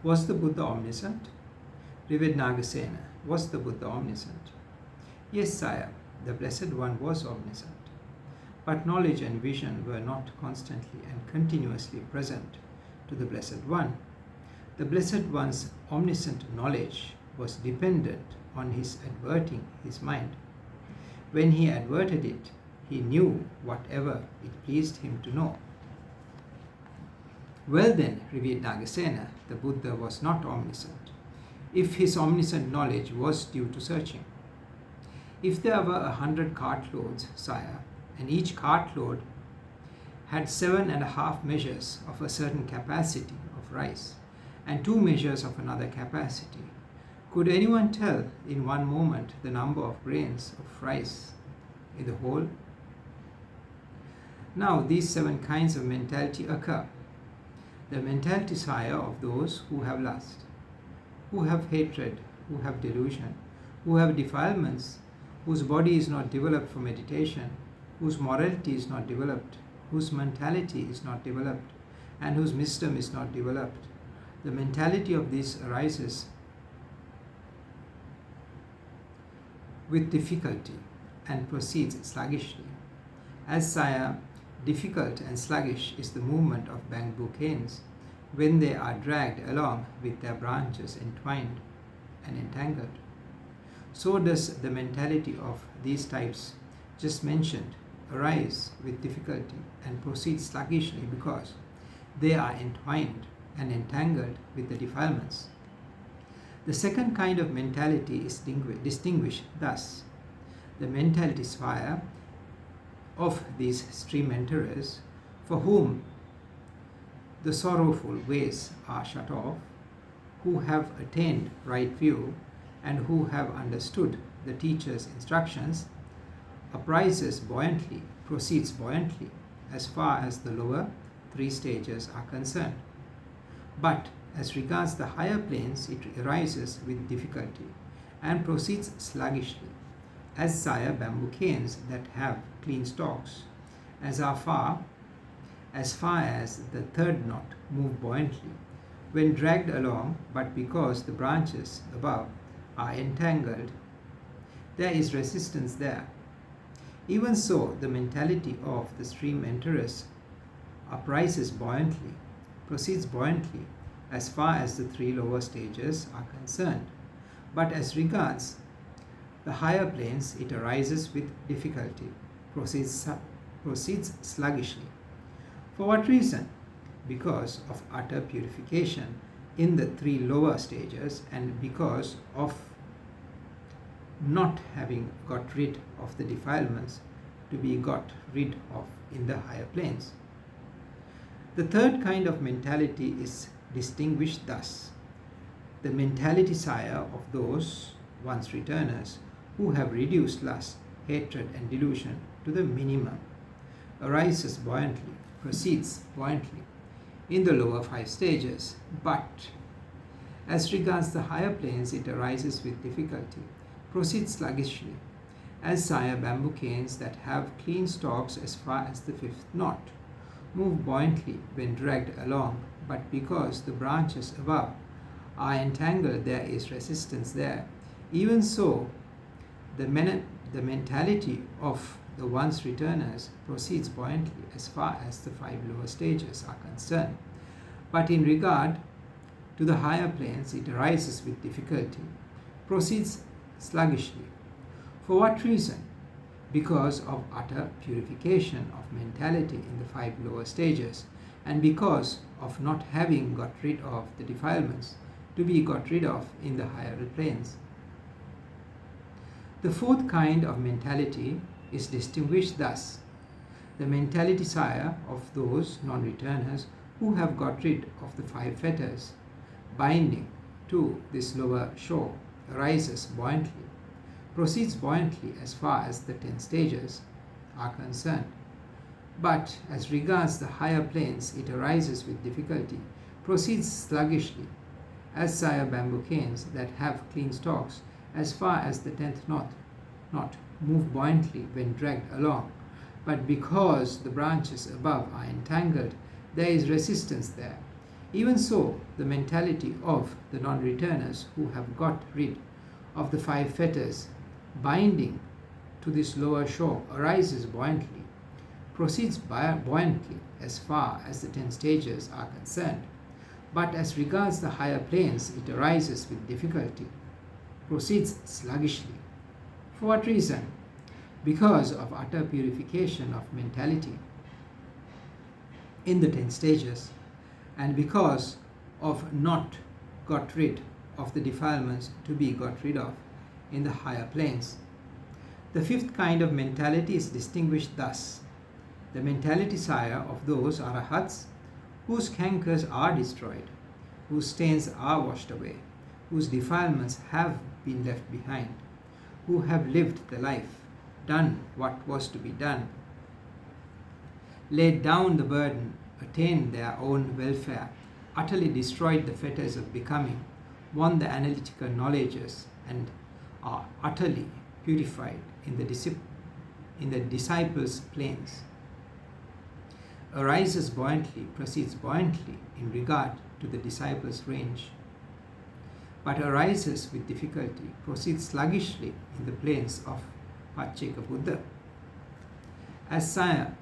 Was the Buddha omniscient? Revered Nagasena, was the Buddha omniscient? Yes, sire, the Blessed One was omniscient. But knowledge and vision were not constantly and continuously present to the Blessed One. The Blessed One's omniscient knowledge was dependent on his adverting his mind. When he adverted it, he knew whatever it pleased him to know. Well then, revered Nagasena, the Buddha was not omniscient, if his omniscient knowledge was due to searching. If there were 100 cartloads, sire, and each cartload had 7.5 measures of a certain capacity of rice, and 2 measures of another capacity, could anyone tell in one moment the number of grains of rice in the whole? Now these 7 kinds of mentality occur. The mentality, sire, of those who have lust, who have hatred, who have delusion, who have defilements, whose body is not developed for meditation, whose morality is not developed, whose mentality is not developed, and whose wisdom is not developed. The mentality of these arises with difficulty and proceeds sluggishly. As, sire, difficult and sluggish is the movement of bamboo canes when they are dragged along with their branches entwined and entangled. So does the mentality of these types just mentioned arise with difficulty and proceed sluggishly because they are entwined and entangled with the defilements. The second kind of mentality is distinguished thus. The mentality sphere of these stream enterers, for whom the sorrowful ways are shut off, who have attained right view and who have understood the teacher's instructions, uprises buoyantly, proceeds buoyantly as far as the lower 3 stages are concerned. But as regards the higher planes, it arises with difficulty and proceeds sluggishly, as, sire, bamboo canes that have clean stalks, as far as the 3rd knot move buoyantly when dragged along, but because the branches above are entangled, there is resistance there. Even so, the mentality of the stream enterers uprises buoyantly, proceeds buoyantly, as far as the 3 lower stages are concerned. But as regards the higher planes, it arises with difficulty, proceeds sluggishly. For what reason? Because of utter purification in the 3 lower stages, and because of not having got rid of the defilements to be got rid of in the higher planes. The third kind of mentality is distinguished thus. The mentality, sire, of those once returners who have reduced lust, hatred and delusion to the minimum, arises buoyantly, proceeds buoyantly in the lower 5 stages, but as regards the higher planes, it arises with difficulty, proceeds sluggishly, as, sire, bamboo canes that have clean stalks as far as the 5th knot move buoyantly when dragged along, but because the branches above are entangled, there is resistance there. Even so, the mentality of the once returners proceeds buoyantly as far as the 5 lower stages are concerned. But in regard to the higher planes, it arises with difficulty, proceeds sluggishly. For what reason? Because of utter purification of mentality in the 5 lower stages, and because of not having got rid of the defilements to be got rid of in the higher planes. The fourth kind of mentality is distinguished thus. The mentality, sire, of those non-returners who have got rid of the 5 fetters binding to this lower shore arises buoyantly, proceeds buoyantly as far as the 10 stages are concerned. But as regards the higher planes, it arises with difficulty, proceeds sluggishly, as, sire, bamboo canes that have clean stalks as far as the 10th knot move buoyantly when dragged along, but because the branches above are entangled, there is resistance there. Even so, the mentality of the non-returners who have got rid of the 5 fetters binding to this lower shore arises buoyantly, proceeds buoyantly as far as the 10 stages are concerned, but as regards the higher planes it arises with difficulty, proceeds sluggishly. For what reason? Because of utter purification of mentality in the 10 stages, and because of not got rid of the defilements to be got rid of in the higher planes. The 5th kind of mentality is distinguished thus: the mentality, sire, of those arahats whose cankers are destroyed, whose stains are washed away, whose defilements have been left behind, who have lived the life, done what was to be done, laid down the burden, attained their own welfare, utterly destroyed the fetters of becoming, won the analytical knowledges, and are utterly purified in the disciples' planes. Arises buoyantly, proceeds buoyantly in regard to the disciples' range, but arises with difficulty, proceeds sluggishly in the planes of Pacceka Buddha. As sire,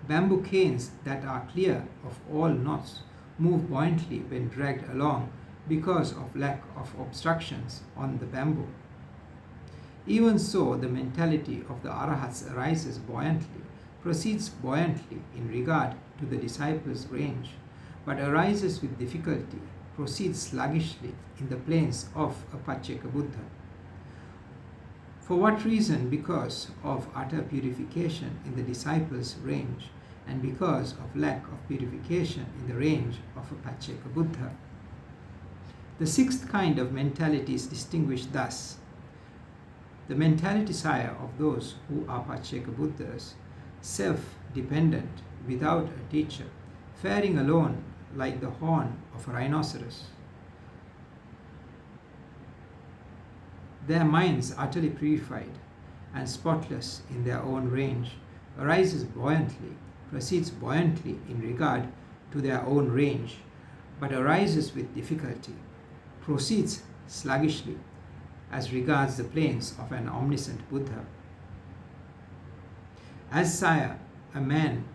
bamboo canes that are clear of all knots move buoyantly when dragged along because of lack of obstructions on the bamboo. Even so, the mentality of the arahats arises buoyantly, proceeds buoyantly in regard to the disciples' range, but arises with difficulty, proceeds sluggishly in the planes of a Pacceka Buddha. For what reason? Because of utter purification in the disciples' range, and because of lack of purification in the range of a Pacceka Buddha. The 6th kind of mentality is distinguished thus: the mentality, sire, of those who are Pacceka Buddhas, self-dependent, without a teacher, faring alone like the horn of a rhinoceros. Their minds utterly purified and spotless in their own range, arises buoyantly, proceeds buoyantly in regard to their own range, but arises with difficulty, proceeds sluggishly as regards the planes of an omniscient Buddha. As sire, a man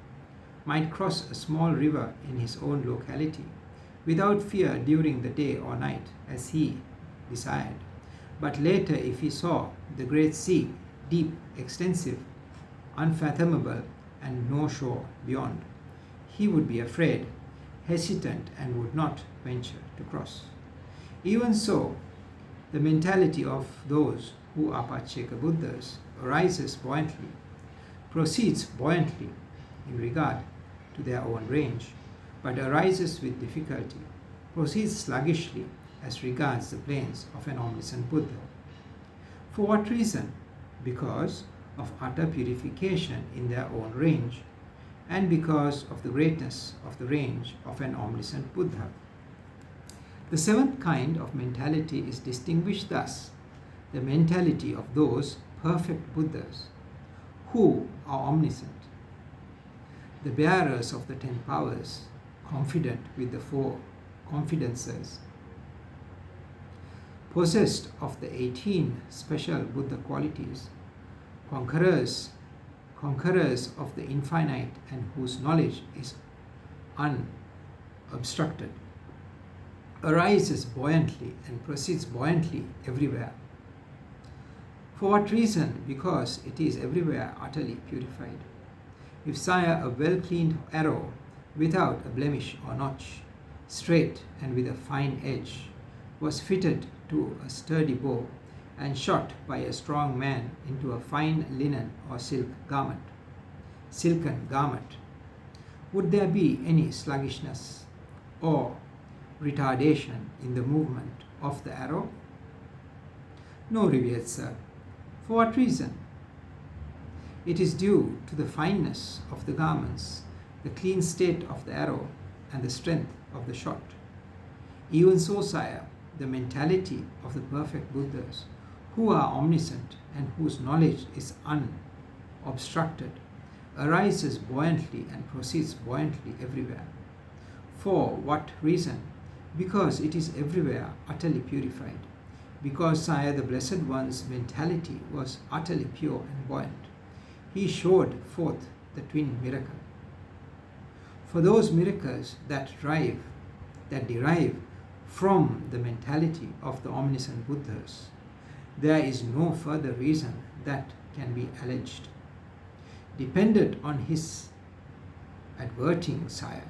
might cross a small river in his own locality without fear during the day or night as he desired, but later, if he saw the great sea, deep, extensive, unfathomable, and no shore beyond, he would be afraid, hesitant, and would not venture to cross. Even so, the mentality of those who are Pacceka Buddhas arises buoyantly, proceeds buoyantly in regard to their own range, but arises with difficulty, proceeds sluggishly as regards the planes of an omniscient Buddha. For what reason? Because of utter purification in their own range, and because of the greatness of the range of an omniscient Buddha. The 7th kind of mentality is distinguished thus: the mentality of those perfect Buddhas who are omniscient, the bearers of the 10 powers, confident with the 4 confidences, possessed of the 18 special Buddha qualities, conquerors of the infinite, and whose knowledge is unobstructed, arises buoyantly and proceeds buoyantly everywhere. For what reason? Because it is everywhere utterly purified. If, sire, a well-cleaned arrow without a blemish or notch, straight and with a fine edge, was fitted to a sturdy bow and shot by a strong man into a fine linen or silken garment, would there be any sluggishness or retardation in the movement of the arrow? No, revered sir. For what reason? It is due to the fineness of the garments, the clean state of the arrow, and the strength of the shot. Even so, sire, the mentality of the perfect Buddhas, who are omniscient and whose knowledge is unobstructed, arises buoyantly and proceeds buoyantly everywhere. For what reason? Because it is everywhere utterly purified. Because, Sire, the Blessed One's mentality was utterly pure and buoyant. He showed forth the twin miracle. For those miracles that derive from the mentality of the omniscient Buddhas, there is no further reason that can be alleged. Dependent on his adverting, Sire,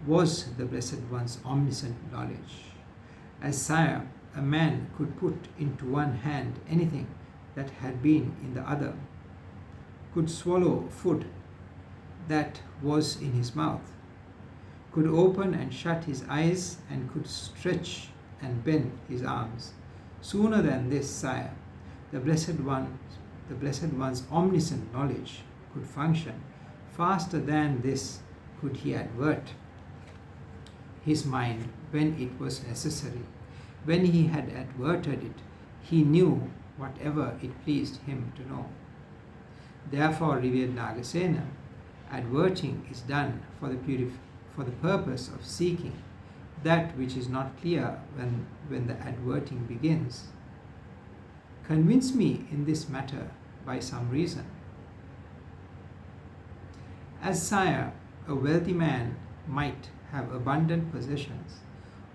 was the Blessed One's omniscient knowledge. As Sire, a man could put into one hand anything that had been in the other, could swallow food that was in his mouth, could open and shut his eyes, and could stretch and bend his arms. Sooner than this, Sire, the Blessed One's omniscient knowledge could function. Faster than this could he advert his mind when it was necessary. When he had adverted it, he knew whatever it pleased him to know. Therefore, revered Nagasena, adverting is done for the purpose of seeking that which is not clear when the adverting begins. Convince me in this matter by some reason. As Sire, a wealthy man might have abundant possessions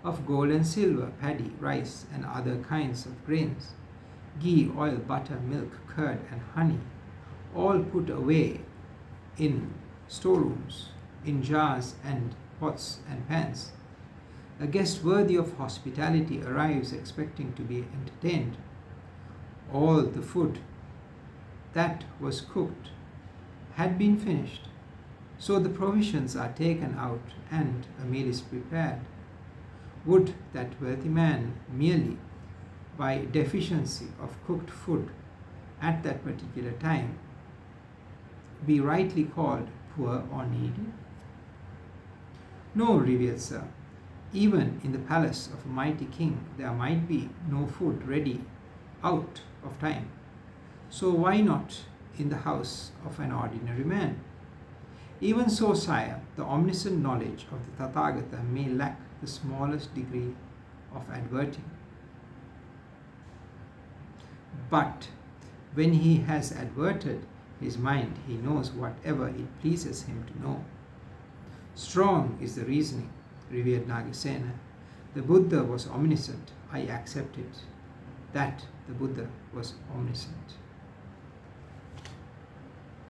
of gold and silver, paddy, rice, and other kinds of grains, ghee, oil, butter, milk, curd, and honey, all put away in storerooms, in jars and pots and pans. A guest worthy of hospitality arrives expecting to be entertained. All the food that was cooked had been finished, so the provisions are taken out and a meal is prepared. Would that wealthy man, merely by deficiency of cooked food at that particular time, be rightly called poor or needy? No, revered sir. Even in the palace of a mighty king, there might be no food ready out of time. So why not in the house of an ordinary man? Even so, Sire, the omniscient knowledge of the Tathagata may lack the smallest degree of adverting. But when he has adverted his mind, he knows whatever it pleases him to know. Strong is the reasoning, revered Nagasena. The Buddha was omniscient. I accept it. That the Buddha was omniscient.